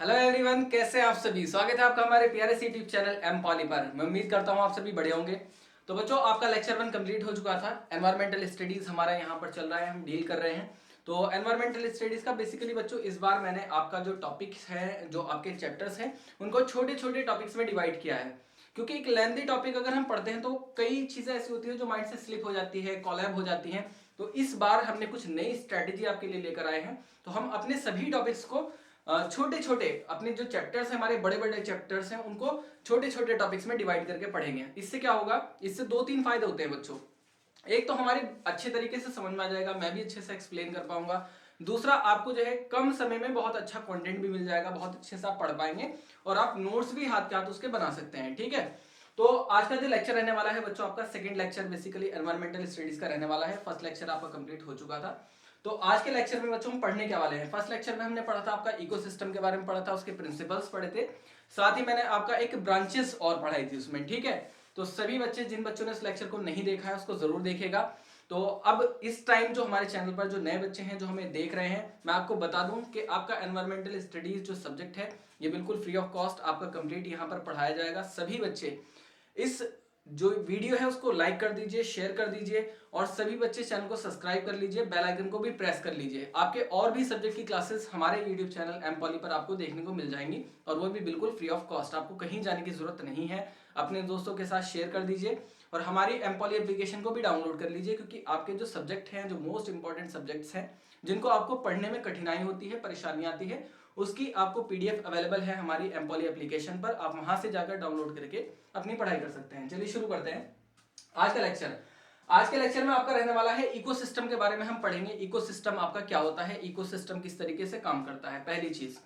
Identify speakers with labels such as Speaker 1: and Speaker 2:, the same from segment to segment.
Speaker 1: Hello everyone, कैसे हैं आप सभी। स्वागत है आपका हमारे प्यारे से यूट्यूब चैनल एम पॉली पर। मैं उम्मीद करता हूं आप सभी बढ़िया होंगे। तो बच्चों, आपका लेक्चर 1 कंप्लीट हो चुका था। एनवायरमेंटल स्टडीज हमारा यहां पर चल रहा है, हम डील कर रहे हैं। तो एनवायरमेंटल स्टडीज का बेसिकली बच्चों इस बार मैंने आपका जो टॉपिक्स है, जो आपके चैप्टर्स हैं, उनको छोटे छोटे टॉपिक्स में डिवाइड किया है। क्योंकि एक लेंथी टॉपिक अगर हम पढ़ते हैं तो कई चीजें ऐसी होती है जो माइंड से स्लिप हो जाती है, कोलैब हो जाती है। तो इस बार हमने कुछ नई स्ट्रेटेजी आपके लिए लेकर आए हैं। तो हम अपने सभी टॉपिक्स को छोटे छोटे, अपने जो चैप्टर्स हैं, हमारे बड़े बड़े चैप्टर्स हैं, उनको छोटे छोटे टॉपिक्स में डिवाइड करके पढ़ेंगे। इससे क्या होगा, इससे दो तीन फायदे होते हैं बच्चों। एक तो हमारी अच्छे तरीके से समझ में आ जाएगा, मैं भी अच्छे से एक्सप्लेन कर पाऊंगा। दूसरा, आपको जो है कम समय में बहुत अच्छा कंटेंट भी मिल जाएगा, बहुत अच्छे से आप पढ़ पाएंगे और आप नोट्स भी हाथ के हाथ उसके बना सकते हैं। ठीक है। तो आज का जो लेक्चर रहने वाला है बच्चों, आपका second lecture basically environmental studies का रहने वाला है। फर्स्ट लेक्चर आपका कंप्लीट हो चुका था। तो आज के लेक्चर में बच्चों हम पढ़ने क्या वाले हैं। फर्स्ट लेक्चर में हमने पढ़ा था आपका इकोसिस्टम के बारे में पढ़ा था, उसके प्रिंसिपल्स पढ़े थे। साथ ही मैंने आपका एक ब्रांचेस और पढ़ाई थी उसमें। ठीक है। तो सभी बच्चे, जिन बच्चों ने इस लेक्चर को नहीं देखा है उसको जरूर देखेगा। तो अब इस टाइम जो हमारे चैनल पर जो नए बच्चे हैं जो हमें देख रहे हैं, मैं आपको बता दूं कि आपका एनवायरमेंटल स्टडीज जो सब्जेक्ट है ये बिल्कुल फ्री ऑफ कॉस्ट आपका कंप्लीट यहाँ पर पढ़ाया जाएगा। सभी बच्चे इस जो वीडियो है उसको लाइक कर दीजिए, शेयर कर दीजिए और सभी बच्चे चैनल को सब्सक्राइब कर लीजिए, बेल आइकन को भी प्रेस कर लीजिए। आपके और भी सब्जेक्ट की क्लासेस हमारे यूट्यूब चैनल एम पॉली पर आपको देखने को मिल जाएंगी और वो भी बिल्कुल फ्री ऑफ कॉस्ट। आपको कहीं जाने की जरूरत नहीं है। अपने दोस्तों के साथ शेयर कर दीजिए और हमारी एम पॉली एप्लीकेशन को भी डाउनलोड कर लीजिए, क्योंकि आपके जो सब्जेक्ट हैं, जो मोस्ट इंपॉर्टेंट सब्जेक्ट्स हैं, जिनको आपको पढ़ने में कठिनाई होती है, परेशानी आती है, उसकी आपको पीडीएफ अवेलेबल है हमारी एम पॉली एप्लीकेशन पर। आप वहां से जाकर डाउनलोड करके अपनी पढ़ाई कर सकते हैं। चलिए शुरू करते हैं आज का लेक्चर। आज के लेक्चर में आपका रहने वाला है इकोसिस्टम के बारे में हम पढ़ेंगे। इकोसिस्टम आपका क्या होता है, इकोसिस्टम किस तरीके से काम करता है, पहली चीज।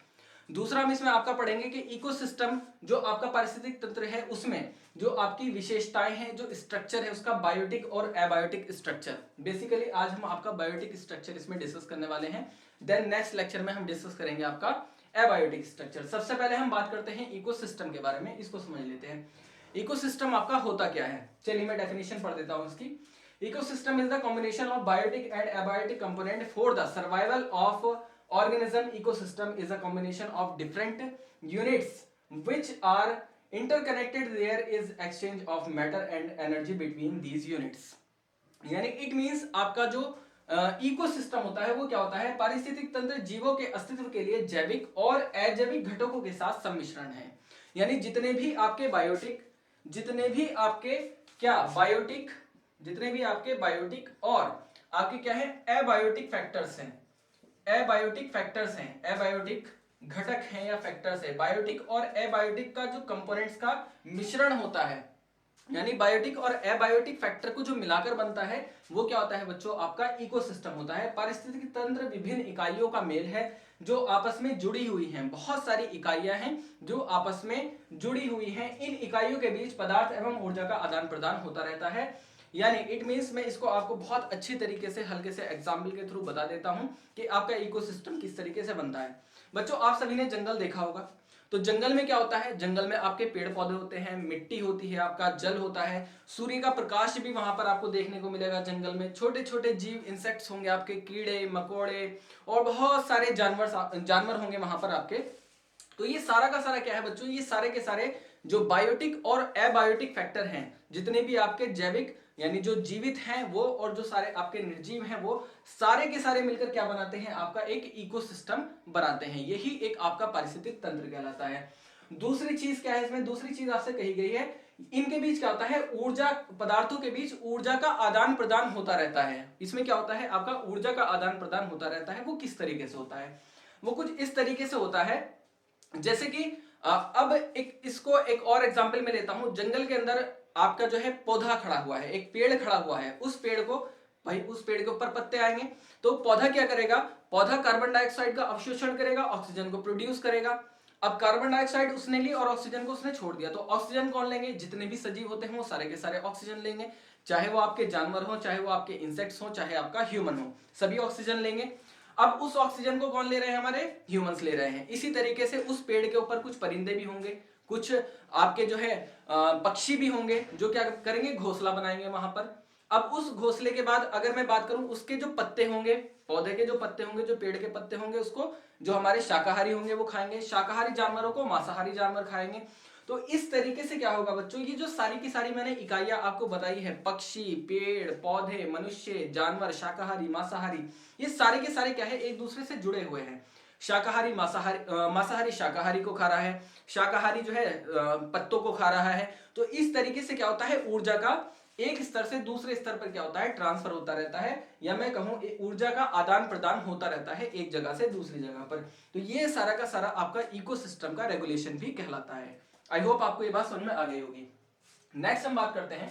Speaker 1: दूसरा, हम इसमें आपका पढ़ेंगे कि इकोसिस्टम जो आपका पारिस्थितिक तंत्र है उसमें जो आपकी विशेषताएं हैं, जो स्ट्रक्चर है उसका बायोटिक और एबायोटिक स्ट्रक्चर। बेसिकली आज हम आपका बायोटिक स्ट्रक्चर इसमें डिस्कस करने वाले हैं। देन नेक्स्ट लेक्चर में हम डिस्कस करेंगे आपका एबायोटिक स्ट्रक्चर। सबसे पहले हम बात करते हैं इकोसिस्टम के बारे में, इसको समझ लेते हैं। इकोसिस्टम आपका होता क्या है, चलिए मैं डेफिनेशन पढ़ देता हूं इसकी। Ecosystem is the combination of biotic and abiotic component for the survival of organism. Ecosystem is a combination of different units which are interconnected. There is exchange of matter and energy between these units. यानी it means आपका जो ecosystem होता है वो क्या होता है, पारिस्थितिक तंत्र जीवों के अस्तित्व के लिए जैविक और अजैविक घटकों के साथ सम्मिश्रण है। यानी जितने भी आपके बायोटिक, जितने भी आपके क्या बायोटिक, जितने भी आपके बायोटिक और आपके क्या है एबायोटिक फैक्टर्स हैं, एबायोटिक फैक्टर्स हैं, एबायोटिक घटक हैं या फैक्टर्स है। बायोटिक और एबायोटिक का जो कंपोनेंट्स का मिश्रण होता है, यानी बायोटिक और एबायोटिक फैक्टर को जो मिलाकर बनता है वो क्या होता है बच्चों, आपका इकोसिस्टम होता है। पारिस्थितिक तंत्र विभिन्न इकाइयों का मेल है जो आपस में जुड़ी हुई हैं। बहुत सारी इकाइयां हैं जो आपस में जुड़ी हुई हैं। इन इकाइयों के बीच पदार्थ एवं ऊर्जा का आदान प्रदान होता रहता है। यानी इट मींस, मैं इसको आपको बहुत अच्छी तरीके से हल्के से एग्जाम्पल के थ्रू बता देता हूं कि आपका इकोसिस्टम किस तरीके से बनता है। बच्चों, आप सभी ने जंगल देखा होगा। तो जंगल में क्या होता है, जंगल में आपके पेड़ पौधे होते हैं, मिट्टी होती है, आपका जल होता है, सूर्य का प्रकाश भी वहां पर आपको देखने को मिलेगा। जंगल में छोटे छोटे जीव, इंसेक्ट्स होंगे आपके, कीड़े मकोड़े और बहुत सारे जानवर होंगे वहां पर आपके। तो ये सारा का सारा क्या है बच्चों, ये सारे के सारे जो बायोटिक और एबायोटिक फैक्टर हैं, जितने भी आपके जैविक यानी जो जीवित हैं वो और जो सारे आपके निर्जीव हैं वो सारे के सारे मिलकर क्या बनाते हैं, आपका एक इकोसिस्टम बनाते हैं। यही एक आपका पारिस्थितिक तंत्र कहलाता है। दूसरी चीज क्या है इसमें, दूसरी चीज आपसे कही गई है, इनके बीच क्या होता है, ऊर्जा, पदार्थों के बीच ऊर्जा का आदान प्रदान होता रहता है। इसमें क्या होता है, आपका ऊर्जा का आदान प्रदान होता रहता है। वो किस तरीके से होता है, वो कुछ इस तरीके से होता है जैसे कि अब इसको एक और एग्जांपल में लेता हूं। जंगल के अंदर आपका जो है पौधा खड़ा हुआ है, एक पेड़ खड़ा हुआ है। उस पेड़ को भाई, उस पेड़ के ऊपर पत्ते आएंगे तो पौधा क्या करेगा, पौधा कार्बन डाइऑक्साइड का अवशोषण करेगा, ऑक्सीजन को प्रोड्यूस करेगा। अब कार्बन डाइऑक्साइड उसने ली और ऑक्सीजन को उसने छोड़ दिया, तो ऑक्सीजन कौन लेंगे, जितने भी सजीव होते हैं वो सारे के सारे ऑक्सीजन लेंगे। चाहे वो आपके जानवर हो, चाहे वो आपके इंसेक्ट्स हो, चाहे आपका ह्यूमन हो, सभी ऑक्सीजन लेंगे। अब उस ऑक्सीजन को कौन ले रहे हैं, हमारे ह्यूमंस ले रहे हैं। इसी तरीके से उस पेड़ के ऊपर कुछ परिंदे भी होंगे, कुछ आपके जो है पक्षी भी होंगे जो क्या करेंगे, घोंसला बनाएंगे वहां पर। अब उस घोंसले के बाद अगर मैं बात करूं, उसके जो पत्ते होंगे, पौधे के जो पत्ते होंगे, जो पेड़ के पत्ते होंगे, उसको जो हमारे शाकाहारी होंगे वो खाएंगे, शाकाहारी जानवरों को मांसाहारी जानवर खाएंगे। तो इस तरीके से क्या होगा बच्चों, ये जो सारी की सारी मैंने इकाइयां आपको बताई है, पक्षी, पेड़ पौधे, मनुष्य, जानवर, शाकाहारी, मांसाहारी, ये सारे के सारे क्या है, एक दूसरे से जुड़े हुए हैं। शाकाहारी मांसाहारी, मांसाहारी शाकाहारी को खा रहा है, शाकाहारी जो है पत्तों को खा रहा है। तो इस तरीके से क्या होता है, ऊर्जा का एक स्तर से दूसरे स्तर पर क्या होता है, ट्रांसफर होता रहता है, या मैं कहूं ऊर्जा का आदान प्रदान होता रहता है एक जगह से दूसरी जगह पर। तो ये सारा का सारा आपका इकोसिस्टम का रेगुलेशन भी कहलाता है। आई होप आपको ये बात समझ में आ गई होगी। नेक्स्ट हम बात करते हैं,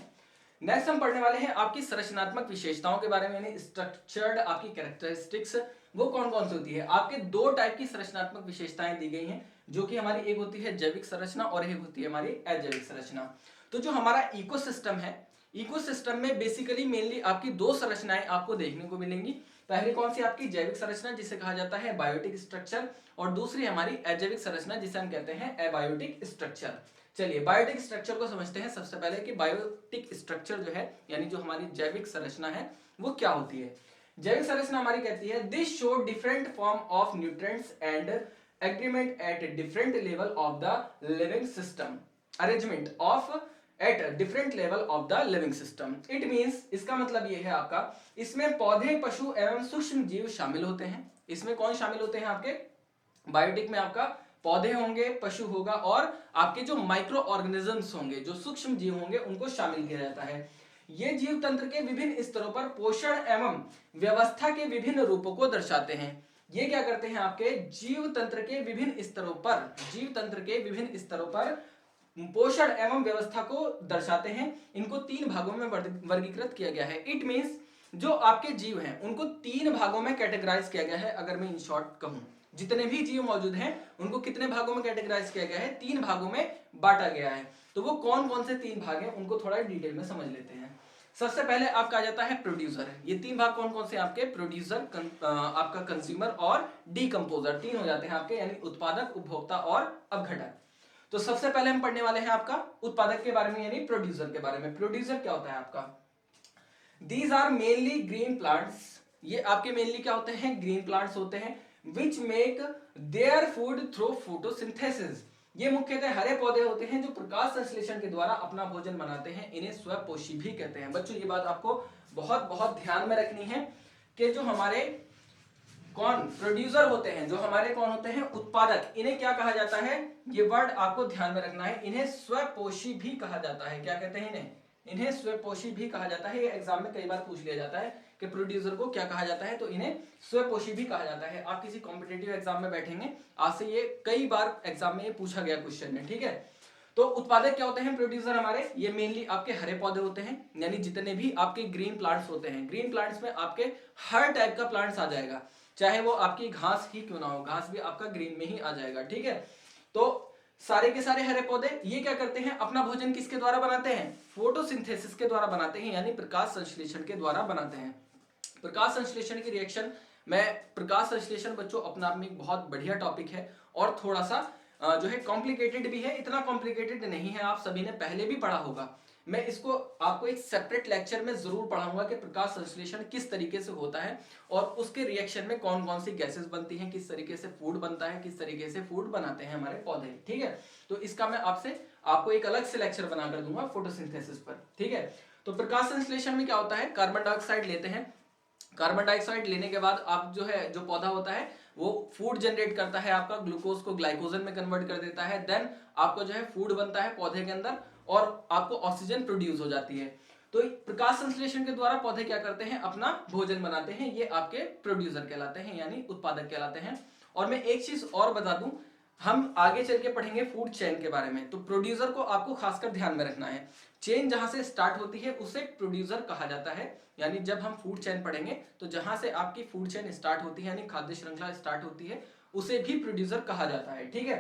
Speaker 1: नेक्स्ट हम पढ़ने वाले हैं आपकी संरचनात्मक विशेषताओं के बारे में, यानी स्ट्रक्चर्ड आपकी कैरेक्टरिस्टिक्स, वो कौन कौन सी होती है। आपके दो टाइप की संरचनात्मक विशेषताएं दी गई हैं, जो कि हमारी एक होती है जैविक संरचना और एक होती है हमारी अजैविक संरचना। तो जो हमारा इकोसिस्टम है, इकोसिस्टम में बेसिकली मेनली आपकी दो संरचनाएं आपको देखने को मिलेंगी। पहली कौन सी, आपकी जैविक संरचना जिसे कहा जाता है बायोटिक स्ट्रक्चर, और दूसरी हमारी अजैविक संरचना जिसे हम कहते हैं एबायोटिक स्ट्रक्चर। चलिए बायोटिक स्ट्रक्चर को समझते हैं सबसे पहले कि बायोटिक स्ट्रक्चर जो है, यानी जो हमारी जैविक संरचना है वो क्या होती है। जैविक संरचना हमारी कहती है, this show different form of nutrients and agreement at different level of the living system, arrangement of at different level of the living system. It means, इसका मतलब ये है आपका, इसमें पौधे, पशु एवं सूक्ष्म जीव शामिल होते हैं। इसमें कौन शामिल होते हैं, आपके बायोटिक में आपका पौधे होंगे, पशु होगा, और आपके जो माइक्रो ऑर्गेनिजम्स होंगे, जो सूक्ष्म जीव होंगे, उनको शामिल किया जाता है। ये जीव तंत्र के विभिन्न स्तरों पर पोषण एवं व्यवस्था के विभिन्न रूपों को दर्शाते हैं। ये क्या करते हैं, आपके जीव तंत्र के विभिन्न स्तरों पर, जीव तंत्र के विभिन्न स्तरों पर पोषण एवं व्यवस्था को दर्शाते हैं। इनको तीन भागों में वर्गीकृत किया गया है। इट मींस, जो आपके जीव हैं उनको तीन भागों में कैटेगराइज किया गया है। अगर मैं इन शॉर्ट कहूं, जितने भी जीव मौजूद हैं उनको कितने भागों में कैटेगराइज किया गया है, तीन भागों में बांटा गया है। तो वो कौन कौन से तीन भाग हैं, उनको थोड़ा डिटेल में समझ लेते हैं। सबसे पहले आपका आ जाता है प्रोड्यूसर। ये तीन भाग कौन कौन से आपके, प्रोड्यूसर, आपका कंज्यूमर और डीकंपोजर, तीन हो जाते हैं आपके, यानी उत्पादक, उपभोक्ता और अपघटक। तो सबसे पहले हम पढ़ने वाले हैं आपका उत्पादक के बारे में, यानी प्रोड्यूसर के बारे में। प्रोड्यूसर क्या होता है आपका, these are mainly green plants. ये आपके मेनली क्या होते हैं, ग्रीन प्लांट्स होते हैं, which make their food through photosynthesis. ये मुख्यतः हरे पौधे होते हैं जो प्रकाश संश्लेषण के द्वारा अपना भोजन बनाते हैं। इन्हें स्वपोषी भी कहते हैं। बच्चों ये बात आपको बहुत बहुत ध्यान में रखनी है कि जो हमारे कौन प्रोड्यूसर होते हैं, जो हमारे कौन होते हैं, उत्पादक, इन्हें क्या कहा जाता है, ये वर्ड आपको ध्यान में रखना है। इन्हें स्वपोषी भी कहा जाता है। क्या कहते हैं इन्हें स्वपोषी भी कहा जाता है। ये एग्जाम में कई बार पूछ लिया जाता है कि प्रोड्यूसर को क्या कहा जाता है, तो इन्हें स्वपोषी भी कहा जाता है। आप किसी कॉम्पिटेटिव एग्जाम में बैठेंगे, आज से ये कई बार एग्जाम में ये पूछा गया क्वेश्चन में, ठीक है। तो उत्पादक क्या होते हैं प्रोड्यूसर हमारे, ये मेनली आपके हरे पौधे होते हैं, यानी जितने भी आपके ग्रीन प्लांट्स होते हैं। ग्रीन प्लांट्स में आपके हर टाइप का प्लांट्स आ जाएगा, चाहे वो आपकी घास ही क्यों ना हो, घास भी आपका ग्रीन में ही आ जाएगा, ठीक है। तो सारे के सारे हरे पौधे ये क्या करते हैं, अपना भोजन किसके द्वारा बनाते हैं, फोटोसिंथेसिस के द्वारा बनाते हैं, यानी प्रकाश संश्लेषण के द्वारा बनाते हैं। प्रकाश संश्लेषण की रिएक्शन प्रकाश संश्लेषण बच्चों अपने आप में एक बहुत बढ़िया टॉपिक है, और थोड़ा सा जो है कॉम्प्लिकेटेड भी है। इतना कॉम्प्लिकेटेड नहीं है, आप सभी ने पहले भी पढ़ा होगा। मैं इसको आपको एक सेपरेट लेक्चर में जरूर पढ़ाऊंगा कि प्रकाश संश्लेषण किस तरीके से होता है, और उसके रिएक्शन में कौन कौन सी गैसेस बनती हैं, किस तरीके से फूड बनता है, किस तरीके से फूड बनाते हैं हमारे पौधे, ठीक है। तो इसका मैं आपको एक अलग से लेक्चर बनाकर दूंगा फोटोसिंथेसिस पर, ठीक है। तो प्रकाश संश्लेषण में क्या होता है, कार्बन डाइऑक्साइड लेते हैं। कार्बन डाइऑक्साइड लेने के बाद आप जो पौधा होता है वो फूड जनरेट करता है, आपका ग्लूकोज को ग्लाइकोजन में कन्वर्ट कर देता है। देन आपको जो है फूड बनता है पौधे के अंदर, और आपको ऑक्सीजन प्रोड्यूस हो जाती है। तो प्रकाश संश्लेषण के द्वारा पौधे क्या करते हैं, अपना भोजन बनाते हैं। ये आपके प्रोड्यूसर कहलाते हैं, यानी उत्पादक कहलाते हैं। और मैं एक चीज और बता दूं, हम आगे चल के पढ़ेंगे फूड चेन के बारे में, तो प्रोड्यूसर को आपको खासकर ध्यान में रखना है। चेन जहां से स्टार्ट होती है उसे प्रोड्यूसर कहा जाता है। यानी जब हम फूड चेन पढ़ेंगे तो जहां से आपकी फूड चेन स्टार्ट होती है, यानी खाद्य श्रृंखला स्टार्ट होती है, उसे भी प्रोड्यूसर कहा जाता है, ठीक है।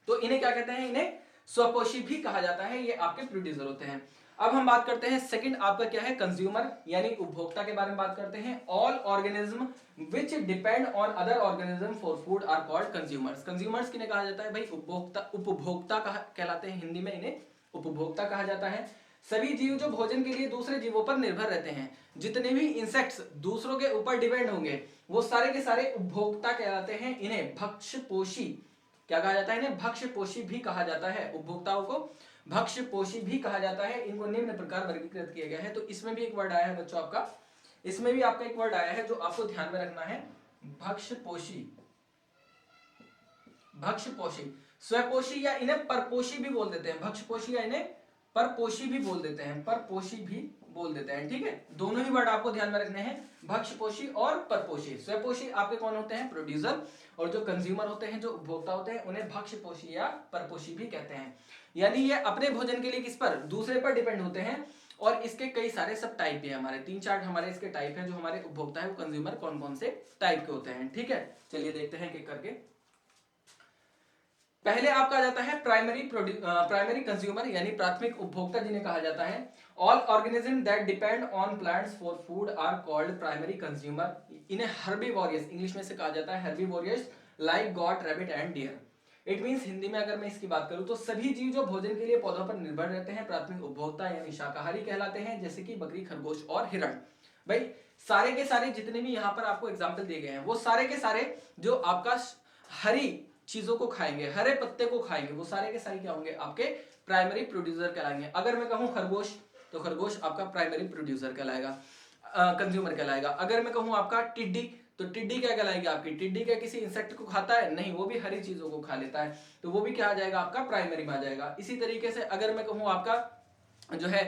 Speaker 1: तो इन्हें क्या कहते हैं, इन्हें स्वपोषी भी कहा जाता है। ये आपके प्रोड्यूसर होते हैं। अब हम बात करते हैं सेकंड आपका क्या है, कंज्यूमर, यानी उपभोक्ता के बारे में बात करते हैं। All organism which depend on other organism for food are called consumers. Consumers किन्हें कहा जाता है भाई, उपभोक्ता कहलाते हैं, हिंदी में इन्हें उपभोक्ता कहा जाता है। सभी जीव जो भोजन के लिए दूसरे जीवों पर निर्भर रहते हैं, जितने भी इंसेक्ट्स दूसरों के ऊपर डिपेंड होंगे वो सारे के सारे उपभोक्ता कहलाते हैं। इन्हें भक्ष्यपोषी क्या कहा जाता है? इन्हें भक्ष्यपोषी भी कहा जाता है। उपभोक्ताओं को भक्ष्यपोषी भी कहा जाता है। इनको निम्न प्रकार वर्गीकृत किया गया है। तो इसमें भी एक वर्ड आया है बच्चों आपका, इसमें भी आपका एक वर्ड आया है जो आपको ध्यान में रखना है, भक्ष्यपोषी। भक्ष्यपोषी, स्वपोषी या इन्हें परपोषी भी बोल देते हैं। भक्ष्यपोषी या इन्हें परपोषी भी बोल देते हैं, परपोषी भी बोल देते हैं। ठीक है, दोनों ही वर्ड आपको ध्यान में रखने हैं, भक्ष्यपोषी और परपोषी। स्वपोषी आपके कौन होते हैं? प्रोड्यूसर। और जो कंज्यूमर होते हैं, जो उपभोक्ता होते हैं, उन्हें भक्ष्यपोषी या परपोषी भी कहते हैं। यानी ये अपने भोजन के लिए किस पर? दूसरे पर डिपेंड होते हैं। और इसके कई सारे सब टाइप भी है हमारे, 3-4 हमारे इसके टाइप है। जो हमारे उपभोक्ता है वो कंज्यूमर कौन कौन से टाइप के होते हैं। ठीक है, चलिए देखते हैं एक करके। पहले आपका आ जाता है प्राइमरी कंज्यूमर यानी प्राथमिक उपभोक्ता जिन्हें कहा जाता है। All organism that depend on plants for food are called primary consumer. इन्हें हर्बीवोरियस इंग्लिश में से कहा जाता है, herbivorous, like goat, rabbit and deer. It means Hindi में अगर मैं इसकी बात करूं तो सभी जीव जो भोजन के लिए पौधों पर निर्भर रहते हैं प्राथमिक उपभोक्ता यानी शाकाहारी कहलाते हैं, जैसे कि बकरी, खरगोश और हिरण। भाई सारे के सारे जितने भी यहाँ पर आपको एग्जाम्पल दिए गए हैं वो सारे के सारे जो आपका हरी चीजों को खाएंगे, हरे पत्ते को खाएंगे, वो सारे के सारे क्या होंगे? आपके प्राइमरी प्रोड्यूसर कहलाएंगे। अगर मैं कहूं खरगोश तो खरगोश आपका प्राइमरी प्रोड्यूसर कहलाएगा, कंज्यूमर कहलाएगा। अगर मैं कहूं आपका टिड्डी तो टिड्डी क्या कहलाएगी? आपकी टिड्डी क्या किसी इंसेक्ट को खाता है? नहीं, वो भी हरी चीजों को खा लेता है, तो वो भी क्या आ जाएगा? आपका प्राइमरी में आ जाएगा। इसी तरीके से अगर मैं कहूं आपका जो है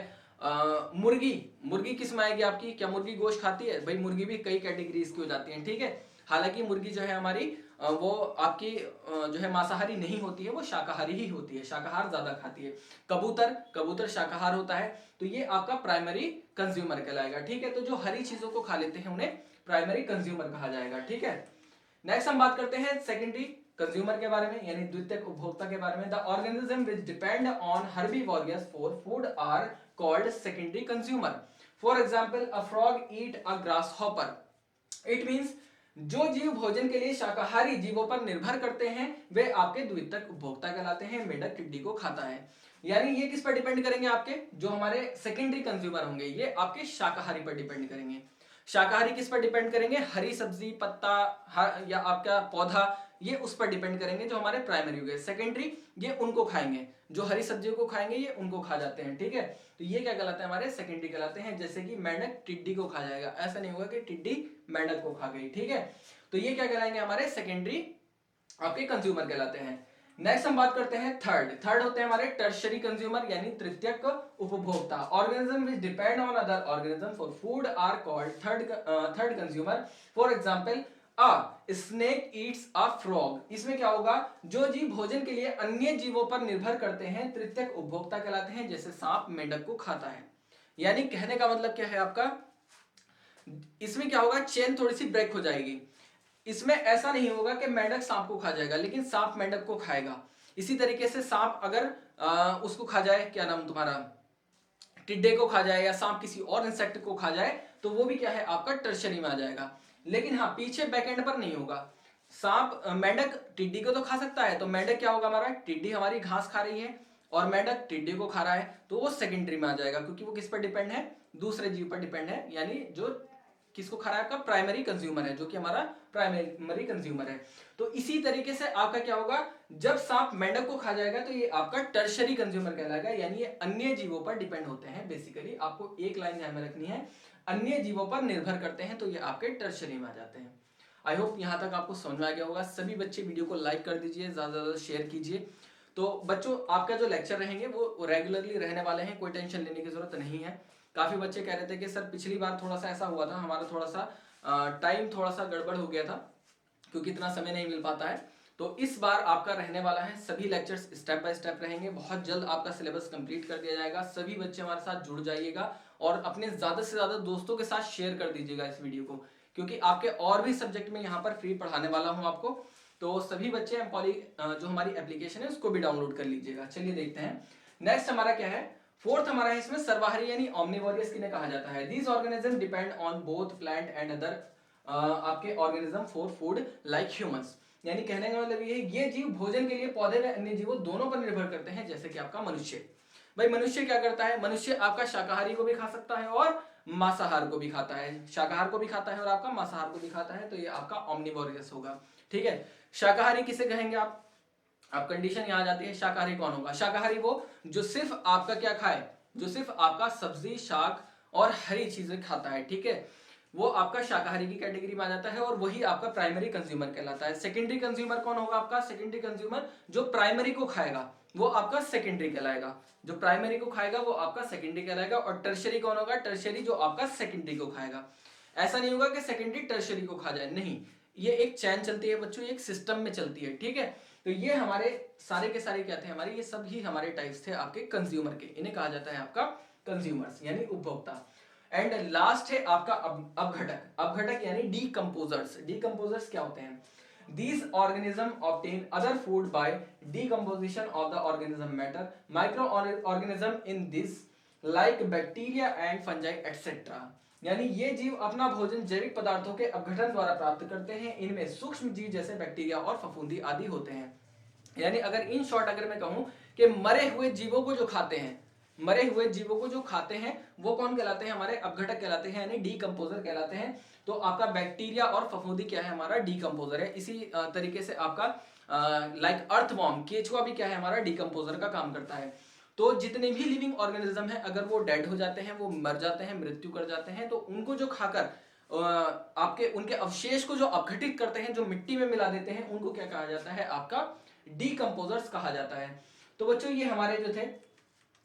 Speaker 1: मुर्गी, मुर्गी किस में आएगी आपकी? क्या मुर्गी गोश्त खाती है? भाई मुर्गी भी कई कैटेगरीज की हो जाती है। ठीक है, हालांकि मुर्गी जो है हमारी वो आपकी जो है मांसाहारी नहीं होती है, वो शाकाहारी ही होती है, शाकाहार ज्यादा खाती है। कबूतर, कबूतर शाकाहार होता है। तो ये आपका प्राइमरी कंज्यूमर कहलाएगा। ठीक है, तो जो हरी चीजों को खा लेते हैं उन्हें प्राइमरी कंज्यूमर कहा जाएगा। ठीक है, नेक्स्ट हम बात करते हैं सेकेंडरी कंज्यूमर के बारे में, यानी द्वितीयक उपभोक्ता के बारे में। The organism which depend on herbivorous for food are called secondary consumer. For example a frog eat a grasshopper. It means जो जीव भोजन के लिए शाकाहारी जीवों पर निर्भर करते हैं वे आपके द्वितीयक उपभोक्ता कहलाते हैं। मेढक टिड्डी को खाता है, यानी ये किस पर डिपेंड करेंगे? आपके जो हमारे सेकेंडरी कंज्यूमर होंगे ये आपके शाकाहारी पर डिपेंड करेंगे। शाकाहारी किस पर डिपेंड करेंगे? हरी सब्जी, पत्ता या आपका पौधा, ये उस पर डिपेंड करेंगे जो हमारे प्राइमरी हो गए। सेकेंडरी ये उनको खाएंगे, जो हरी सब्जियों को खाएंगे ये उनको खा जाते हैं। ठीक है, तो ये क्या कहलाते हैं? हमारे सेकेंडरी कहलाते हैं। जैसे कि मेंढक टिड्डी को खा जाएगा, ऐसा नहीं होगा कि टिड्डी मेंढक को खा गई। ठीक है, तो ये क्या कहलाएंगे? हमारे सेकेंडरी आपके कंज्यूमर कहलाते हैं। नेक्स्ट हम बात करते हैं थर्ड होते हैं हमारे टर्शरी कंज्यूमर यानी तृतीयक उपभोक्ता। Organism which depend on other organism for food are called third consumer. For example a snake eats a frog. इसमें क्या होगा? जो जीव भोजन के लिए अन्य जीवों पर निर्भर करते हैं तृतीयक उपभोक्ता कहलाते हैं, जैसे सांप मेंढक को खाता है। यानी कहने का मतलब क्या है आपका? इसमें क्या होगा? चेन थोड़ी सी ब्रेक हो जाएगी। इसमें ऐसा नहीं होगा कि मेंढक सांप को खा जाएगा, लेकिन सांप मेंढक को खाएगा। इसी तरीके से सांप अगर उसको खा जाए, क्या नाम तुम्हारा, टिड्डे को खा जाए, या सांप किसी और इंसेक्ट को खा जाए, तो वो भी क्या है? आपका टर्शरी में आ जाएगा। लेकिन हाँ, पीछे बैकएंड पर नहीं होगा। सांप मेंढक टिड्डी को तो खा सकता है, तो मेंढक क्या होगा हमारा? टिड्डी हमारी घास खा रही है और मेंढक टिड्डी को खा रहा है, तो वो सेकेंडरी में आ जाएगा, क्योंकि वो किस पर डिपेंड है? दूसरे जीव पर डिपेंड है। यानी जो किसको खा रहा है? आपका प्राइमरी कंज्यूमर है, जो कि हमारा प्राइमरी कंज्यूमर है। तो इसी तरीके से आपका क्या होगा? जब सांप मेंढक को खा जाएगा तो ये आपका टर्शरी कंज्यूमर कहलाएगा, यानी ये अन्य जीवों पर डिपेंड होते हैं। बेसिकली आपको एक लाइन ध्यान में रखनी है, अन्य जीवों पर निर्भर करते हैं, तो ये आपके टर्शरी में आ जाते हैं। आई होप यहाँ तक आपको समझ में आ गया होगा। सभी बच्चे वीडियो को लाइक कर दीजिए, ज्यादा से ज्यादा शेयर कीजिए। तो बच्चों आपका जो लेक्चर रहेंगे वो रेगुलरली रहने वाले हैं, कोई टेंशन लेने की जरूरत नहीं है। काफी बच्चे कह रहे थे कि सर पिछली बार थोड़ा सा ऐसा हुआ था, हमारा थोड़ा सा टाइम थोड़ा सा गड़बड़ हो गया था, क्योंकि इतना समय नहीं मिल पाता है। तो इस बार आपका रहने वाला है, सभी लेक्चर्स स्टेप बाय स्टेप रहेंगे। बहुत जल्द आपका सिलेबस कंप्लीट कर दिया जाएगा। सभी बच्चे हमारे साथ जुड़ जाइएगा और अपने ज्यादा से ज्यादा दोस्तों के साथ शेयर कर दीजिएगा इस वीडियो को, क्योंकि आपके और भी सब्जेक्ट में यहाँ पर फ्री पढ़ाने वाला हूँ आपको। तो सभी बच्चे एमपॉली जो हमारी एप्लीकेशन है उसको भी डाउनलोड कर लीजिएगा। चलिए देखते हैं नेक्स्ट हमारा क्या है। फोर्थ हमारा है इसमें सर्वाहारी यानी ओमनिवोरियस किन्हें कहा जाता है। These organism depend on both plant and other आपके organism for food like humans. यानी कहने का मतलब ये जीव भोजन के लिए पौधे व अन्य जीवों दोनों पर निर्भर करते हैं, जैसे कि आपका मनुष्य। भाई मनुष्य क्या करता है, मनुष्य आपका शाकाहारी को भी खा सकता है और मांसाहार को भी खाता है, शाकाहार को भी खाता है और आपका मांसाहार को भी खाता है, तो ये आपका ऑमनिवोरस होगा। ठीक है, शाकाहारी किसे कहेंगे आप कंडीशन यहां जाती है, शाकाहारी कौन होगा, शाकाहारी वो जो सिर्फ आपका क्या खाए, जो सिर्फ आपका सब्जी शाक और हरी चीजें खाता है। ठीक है, वो आपका शाकाहारी की कैटेगरी में आ जाता है और वही आपका प्राइमरी कंज्यूमर कहलाता है। सेकेंडरी कंज्यूमर कौन होगा आपका, सेकेंडरी कंज्यूमर जो प्राइमरी को खाएगा वो आपका सेकेंडरी कहलाएगा, जो प्राइमरी को खाएगा वो आपका सेकेंडरी कहलाएगा। और टर्शरी कौन होगा, टर्शरी जो आपका सेकेंडरी को खाएगा। ऐसा नहीं होगा कि सेकेंडरी टर्शरी को खा जाए, नहीं, ये एक चैन चलती है बच्चों, एक सिस्टम में चलती है। ठीक है, तो ये हमारे सारे के सारे क्या थे, हमारे ये सब ही हमारे टाइप्स थे आपके कंज्यूमर के, इन्हें कहा जाता है आपका कंज्यूमर्स यानी उपभोक्ता। एंड लास्ट है आपका अपघटक, अपघटक यानी डीकंपोजर्स। डीकंपोजर्स क्या होते हैं, these organism obtain other food by decomposition of the organism matter, microorganism in this like bacteria and fungi etc. यानी ये जीव अपना भोजन जैविक पदार्थों के अपघटन द्वारा प्राप्त करते हैं, इनमें सूक्ष्म जीव जैसे बैक्टीरिया और फफूंदी आदि होते हैं। यानी अगर इन शॉर्ट अगर मैं कहूं कि मरे हुए जीवों को जो खाते हैं, मरे हुए जीवों को जो खाते हैं वो कौन कहलाते हैं, हमारे अपघटक कहलाते हैं यानी डीकंपोजर कहलाते हैं। तो आपका बैक्टीरिया और फफूंदी क्या है, हमारा डीकंपोजर है। इसी तरीके से आपका लाइक अर्थवॉर्म, केचुआ भी क्या है, हमारा डीकंपोजर का काम करता है। तो जितने भी लिविंग ऑर्गेनिज्म है अगर वो डेड हो जाते हैं, वो मर जाते हैं, मृत्यु कर जाते हैं, तो उनको जो खाकर आपके उनके अवशेष को जो अपघटित करते हैं, जो मिट्टी में मिला देते हैं, उनको क्या कहा जाता है, आपका डीकंपोजर्स कहा जाता है। तो बच्चों ये हमारे जो थे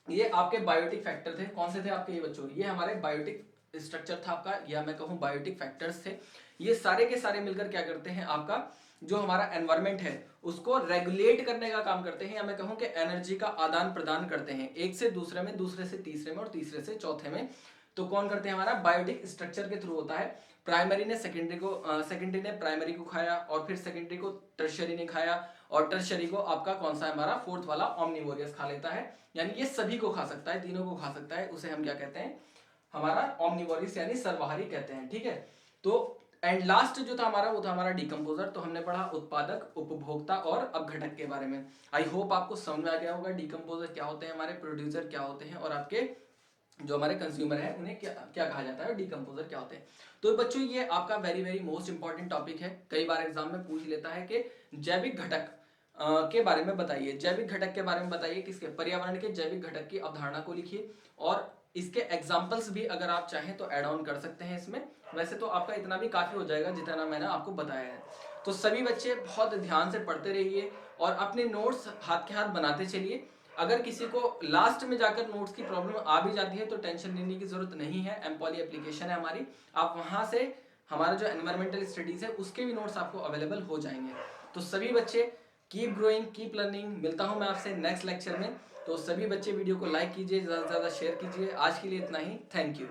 Speaker 1: ये आपके बायोटिक फैक्टर थे, कौन से थे आपके ये बच्चों, ये हमारे बायोटिक स्ट्रक्चर था आपका, या मैं कहूं बायोटिक फैक्टर्स थे। ये सारे के सारे मिलकर क्या करते हैं, आपका जो हमारा एनवायरमेंट है उसको रेगुलेट करने का काम करते हैं, या मैं कहूं कि एनर्जी का आदान प्रदान करते हैं, एक से दूसरे में, दूसरे से तीसरे में और तीसरे से चौथे में। तो कौन करते हैं, हमारा बायोटिक स्ट्रक्चर के थ्रू होता है। प्राइमरी ने सेकेंडरी को, सेकेंडरी ने प्राइमरी को खाया, और फिर सेकेंडरी को टर्शियरी ने खाया, और टर्शियरी को आपका कौन सा है, हमारा फोर्थ वाला ऑमनिवोरियस खा लेता है। यानी ये सभी को खा सकता है, तीनों को खा सकता है, उसे हम क्या कहते हैं, हमारा ऑमनिवोरियस यानी सर्वाहारी कहते हैं। ठीक है, तो एंड लास्ट जो था हमारा वो था हमारा डीकंपोजर। तो हमने पढ़ा उत्पादक, उपभोक्ता और अपघटक के बारे में। आई होप आपको समझ में आ गया होगा डीकंपोजर क्या होते हैं, हमारे प्रोड्यूसर क्या होते हैं, और आपके जो हमारे कंज्यूमर है उन्हें क्या क्या कहा जाता है, डीकंपोजर क्या होते हैं। तो बच्चों ये आपका very very most important topic है, कई बार एग्जाम में पूछ लेता है कि जैविक घटक के बारे में बताइए, जैविक घटक के बारे में बताइए, किसके, पर्यावरण के जैविक घटक की अवधारणा को लिखिए, और इसके एग्जाम्पल्स भी अगर आप चाहें तो ऐड ऑन कर सकते हैं इसमें। वैसे तो आपका इतना भी काफी हो जाएगा जितना मैंने आपको बताया है। तो सभी बच्चे बहुत ध्यान से पढ़ते रहिए और अपने नोट्स हाथ के हाथ बनाते चलिए। अगर किसी को लास्ट में जाकर नोट्स की प्रॉब्लम आ भी जाती है तो टेंशन लेने की जरूरत नहीं है, एमपॉली एप्लीकेशन है हमारी, आप वहां से हमारा जो एनवायरमेंटल स्टडीज है उसके भी नोट्स आपको अवेलेबल हो जाएंगे। तो सभी बच्चे कीप ग्रोइंग, कीप लर्निंग। मिलता हूं मैं आपसे नेक्स्ट लेक्चर में। तो सभी बच्चे वीडियो को लाइक कीजिए, ज्यादा से ज्यादा शेयर कीजिए। आज के लिए इतना ही, थैंक यू।